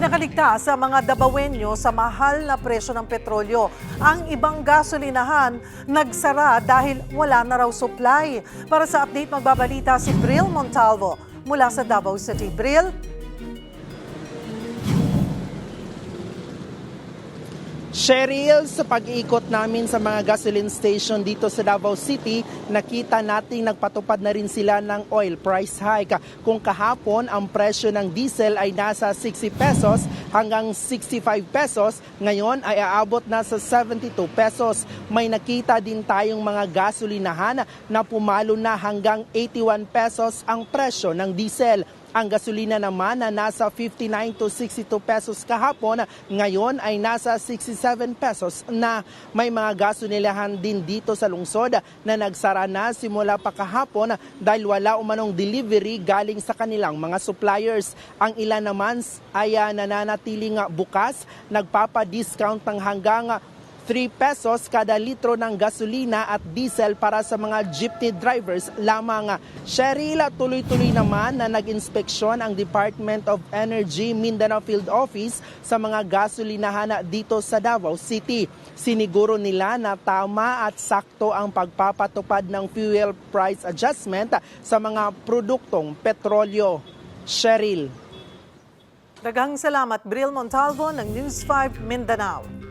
nakaligtas sa mga Dabawenyo sa mahal na presyo ng petrolyo. Ang ibang gasolinahan nagsara dahil wala na raw supply. Para sa update, magbabalita si Bril Montalvo mula sa Davao City. Bril? Cheryl, sa pag-iikot namin sa mga gasoline station dito sa Davao City, nakita nating nagpatupad na rin sila ng oil price hike. Kung kahapon ang presyo ng diesel ay nasa 60 pesos hanggang 65 pesos, ngayon ay aabot na sa 72 pesos. May nakita din tayong mga gasolinahan na pumalo na hanggang 81 pesos ang presyo ng diesel. Ang gasolina naman na nasa 59 to 62 pesos kahapon, ngayon ay nasa 67 pesos na. May mga gasolinahan din dito sa lungsod na nagsara na simula pa kahapon dahil wala umanong delivery galing sa kanilang mga suppliers. Ang ilan naman ay nananatiling bukas, nagpapa-discount ng hanggang 3 pesos kada litro ng gasolina at diesel para sa mga jeepney drivers lamang. Cheryl, tuloy-tuloy naman na nag-inspeksyon ang Department of Energy Mindanao Field Office sa mga gasolinahan dito sa Davao City. Siniguro nila na tama at sakto ang pagpapatupad ng fuel price adjustment sa mga produktong petrolyo. Cheryl. Daghang salamat, Bril Montalvo ng News 5 Mindanao.